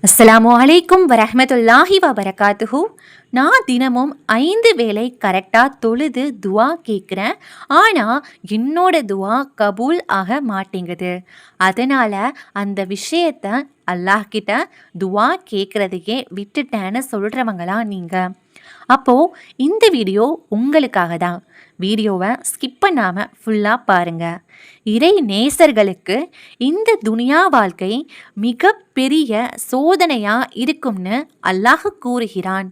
அஸ்ஸலாமு அலைக்கும் வரஹ்மத்துல்லாஹி வபரகாத்துஹு. நான் தினமும் 5 வேளை கரெக்டாக தொழுது துவா கேட்குறேன். ஆனால் என்னோட துவா கபூல் ஆக மாட்டேங்குது. அதனால் அந்த விஷயத்த அல்லாஹ் கிட்ட துவா கேட்குறதையே விட்டுட்டேன்னு சொல்கிறவங்களா நீங்கள்? அப்போது இந்த வீடியோ உங்களுக்காக தான். வீடியோவை ஸ்கிப் பண்ணாமல் ஃபுல்லாக பாருங்கள். இறை நேசர்களுக்கு இந்த துனியா வாழ்க்கை மிக பெரிய சோதனையாக இருக்கும்னு அல்லாஹ் கூறுகிறான்.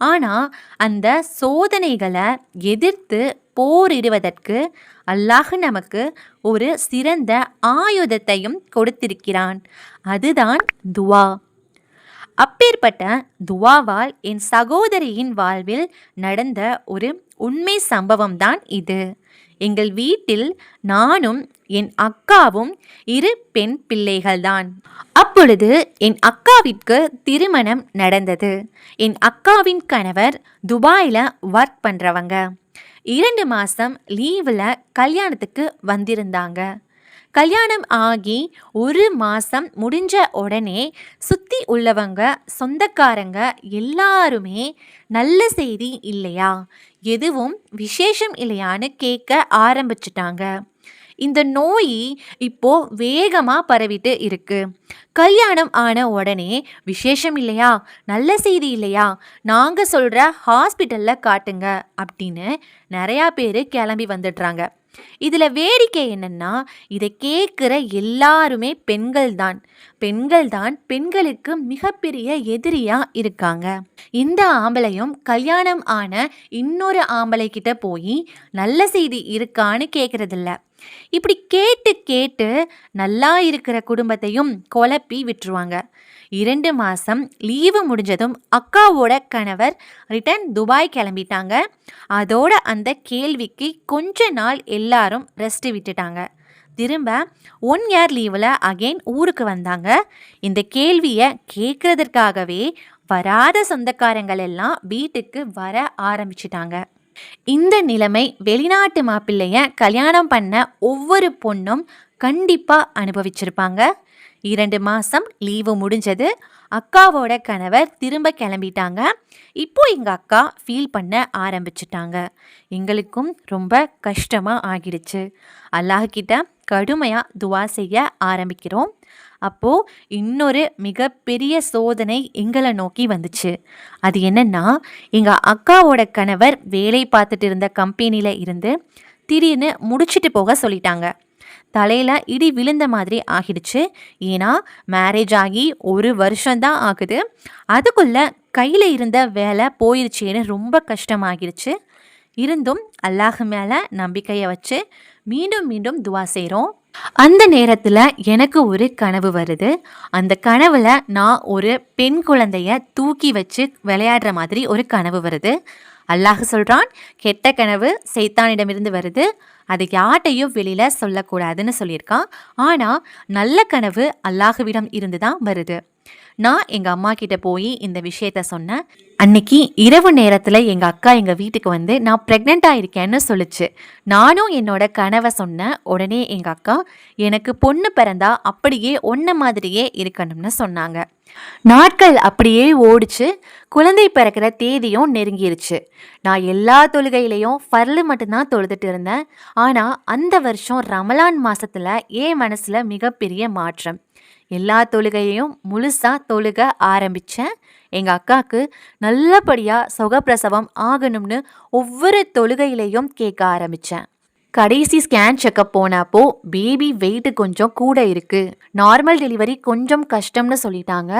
ஆனால் அந்த சோதனைகளை எதிர்த்து போரிடுவதற்கு அல்லாஹ் நமக்கு ஒரு சிறந்த ஆயுதத்தையும் கொடுத்திருக்கிறான். அதுதான் துவா. அப்பேற்பட்ட துவாவால் என் சகோதரியின் வாழ்வில் நடந்த ஒரு உண்மை சம்பவம் தான் இது. எங்கள் வீட்டில் நானும் என் அக்காவும் 2 பெண் பிள்ளைகள்தான். அப்பொழுது என் அக்காவிற்கு திருமணம் நடந்தது. என் அக்காவின் கணவர் துபாயில் ஒர்க் பண்ணுறவங்க. 2 மாதம் லீவில் கல்யாணத்துக்கு வந்திருந்தாங்க. கல்யாணம் ஆகி 1 மாதம் முடிஞ்ச உடனே சுற்றி உள்ளவங்க சொந்தக்காரங்க எல்லாருமே நல்ல செய்தி இல்லையா, எதுவும் விசேஷம் இல்லையான்னு கேட்க ஆரம்பிச்சிட்டாங்க. இந்த நோய் இப்போ வேகமாக பரவிட்டு இருக்கு. கல்யாணம் ஆன உடனே விசேஷம் இல்லையா, நல்ல செய்தி இல்லையா, நாங்கள் சொல்கிற ஹாஸ்பிட்டலில் காட்டுங்க அப்படின்னு நிறையா பேர் கிளம்பி வந்துடுறாங்க. இதில் வேடிக்கை என்னன்னா, இதை கேட்குற எல்லாருமே பெண்கள் தான் பெண்களுக்கு மிகப்பெரிய எதிரியாக இருக்காங்க. இந்த ஆம்பளையும் கல்யாணம் ஆன இன்னொரு ஆம்பளை கிட்ட போய் நல்ல செய்தி இருக்கான்னு கேட்குறதில்ல. இப்படி கேட்டு கேட்டு நல்லா இருக்கிற குடும்பத்தையும் குழப்பி விட்டுருவாங்க. 2 மாதம் லீவு முடிஞ்சதும் அக்காவோட கணவர் ரிட்டர்ன் துபாய் கிளம்பிட்டாங்க. அதோட அந்த கேள்விக்கு கொஞ்ச நாள் எல்லாரும் ரெஸ்ட் விட்டுட்டாங்க. திரும்ப 1 இயர் லீவில் அகெயின் ஊருக்கு வந்தாங்க. இந்த கேள்வியை கேட்குறதுக்காகவே வராத சொந்தக்காரங்கள் எல்லாம் வீட்டுக்கு வர ஆரம்பிச்சிட்டாங்க. இந்த நிலைமை வெளிநாட்டு மாப்பிள்ளைய கல்யாணம் பண்ண ஒவ்வொரு பொண்ணும் கண்டிப்பாக அனுபவிச்சிருப்பாங்க. 2 மாதம் லீவு முடிஞ்சது. அக்காவோட கணவர் திரும்ப கிளம்பிட்டாங்க. இப்போ எங்கள் அக்கா ஃபீல் பண்ண ஆரம்பிச்சிட்டாங்க. எங்களுக்கும் ரொம்ப கஷ்டமாக ஆகிடுச்சு. அல்லாஹ்கிட்ட கடுமையாக துவா செய்ய ஆரம்பிக்கிறோம். அப்போது இன்னொரு மிகப்பெரிய சோதனை எங்களை நோக்கி வந்துச்சு. அது என்னன்னா, எங்கள் அக்காவோட கணவர் வேலை பார்த்துட்டு இருந்த கம்பெனியில் இருந்து திடீர்னு முடிச்சுட்டு போக சொல்லிட்டாங்க. தலையில் இடி விழுந்த மாதிரி ஆகிடுச்சு. ஏன்னா மேரேஜ் ஆகி 1 வருஷம்தான் ஆகுது. அதுக்குள்ளே கையில் இருந்த வேலை போயிடுச்சேன்னு ரொம்ப கஷ்டமாகிடுச்சு. இருந்தும் அல்லாஹ் மேலே நம்பிக்கையை வச்சு மீண்டும் மீண்டும் துவா செய்கிறோம். அந்த நேரத்தில் எனக்கு ஒரு கனவு வருது. அந்த கனவில் நான் ஒரு பெண் குழந்தைய தூக்கி வச்சு விளையாடுற மாதிரி ஒரு கனவு வருது. அல்லாஹ் சொல்கிறான், கெட்ட கனவு சைத்தானிடமிருந்து வருது, அதை யார்ட்டையும் வெளியில் சொல்லக்கூடாதுன்னு சொல்லியிருக்கான். ஆனால் நல்ல கனவு அல்லாஹுவிடம் இருந்து தான் வருது. நான் எங்கள் அம்மா கிட்ட போய் இந்த விஷயத்த சொன்னேன். அன்னைக்கு இரவு நேரத்தில் எங்கள் அக்கா எங்கள் வீட்டுக்கு வந்து நான் ப்ரெக்னெண்ட்டாக இருக்கேன்னு சொல்லிச்சு. நானும் என்னோட கனவை சொன்னேன். உடனே எங்கள் அக்கா, எனக்கு பொண்ணு பிறந்தா அப்படியே ஒன்றை மாதிரியே இருக்கணும்னு சொன்னாங்க. நாட்கள் அப்படியே ஓடிச்சு. குழந்தை பிறக்கிற தேதியும் நெருங்கிருச்சு. நான் எல்லா தொழுகையிலையும் ஃபர்லு மட்டும்தான் தொழுதுட்டு இருந்தேன். ஆனால் அந்த வருஷம் ரமலான் மாதத்தில் என் மனசில் மிகப்பெரிய மாற்றம். எல்லா தொழுகையையும் முழுசாக தொழுக ஆரம்பித்தேன். எங்கள் அக்காவுக்கு நல்லபடியாக சுகப்பிரசவம் ஆகணும்னு ஒவ்வொரு தொழுகையிலையும் கேட்க ஆரம்பித்தேன். கடைசி ஸ்கேன் செக்கப் போனப்போ பேபி வெயிட் கொஞ்சம் கூட இருக்குது, நார்மல் டெலிவரி கொஞ்சம் கஷ்டம்னு சொல்லிட்டாங்க.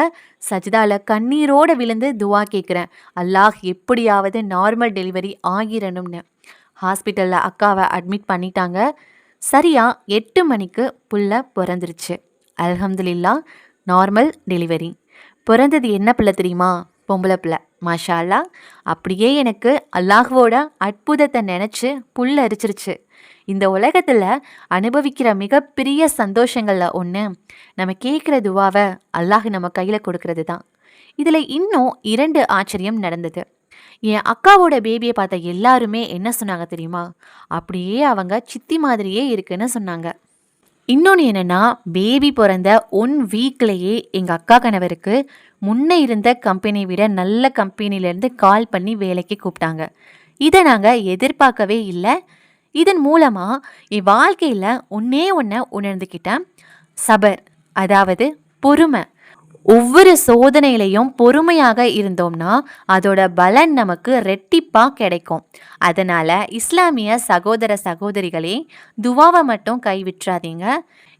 சஜிதால கண்ணீரோடு விழுந்து துவா கேட்குறேன், அல்லாஹ் எப்படியாவது நார்மல் டெலிவரி ஆகிரணும்னு. ஹாஸ்பிட்டலில் அக்காவை அட்மிட் பண்ணிட்டாங்க. சரியாக 8 மணிக்கு புள்ள பிறந்துருச்சு. அல்ஹம்துலில்லாஹ், நார்மல் டெலிவரி. பிறந்தது என்ன பிள்ளை தெரியுமா? பொம்பளை பிள்ளை. மாஷா அல்லாஹ். அப்படியே எனக்கு அல்லாஹ்வோட அற்புதத்தை நினச்சி புல் அரிச்சிருச்சு. இந்த உலகத்தில் அனுபவிக்கிற மிகப்பெரிய சந்தோஷங்களில் ஒன்று நம்ம கேட்குற துவாவை அல்லாஹ் நம்ம கையில் கொடுக்கறது தான். இதில் இன்னும் 2 ஆச்சரியம் நடந்தது. என் அக்காவோட பேபியை பார்த்த எல்லாருமே என்ன சொன்னாங்க தெரியுமா? அப்படியே அவங்க சித்தி மாதிரியே இருக்குன்னு சொன்னாங்க. இன்னொன்று என்னென்னா, பேபி பிறந்த 1 வீக்லேயே எங்கள் அக்கா கணவருக்கு முன்னே இருந்த கம்பெனியை விட நல்ல கம்பெனிலேருந்து கால் பண்ணி வேலைக்கு கூப்பிட்டாங்க. இதை நாங்கள் எதிர்பார்க்கவே இல்லை. இதன் மூலமாக என் வாழ்க்கையில் ஒன்றே ஒன்றை உணர்ந்துக்கிட்டேன். சபர், அதாவது பொறுமை. ஒவ்வொரு சோதனையிலையும் பொறுமையாக இருந்தோம்னா அதோட பலன் நமக்கு ரெட்டிப்பாக கிடைக்கும். அதனால் இஸ்லாமிய சகோதர சகோதரிகளே, துவாவை மட்டும் கைவிட்றாதீங்க.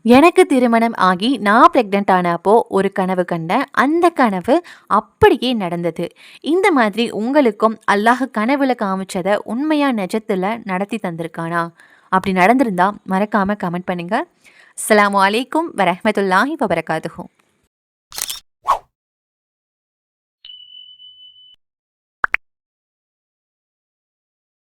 எனக்கு திருமணம் ஆகி நான் ப்ரெக்னென்ட் ஆனப்போ ஒரு கனவு கண்டேன். அந்த கனவு அப்படியே நடந்தது. இந்த மாதிரி உங்களுக்கும் அல்லாஹ் கனவுல காமிச்சதை உண்மையாக நிஜத்தில் நடத்தி தந்திருக்கானா? அப்படி நடந்திருந்தா மறக்காமல் கமெண்ட் பண்ணுங்கள். அஸ்ஸலாமு அலைக்கும் வரஹ்மத்துல்லாஹி வபரகாத்துஹு.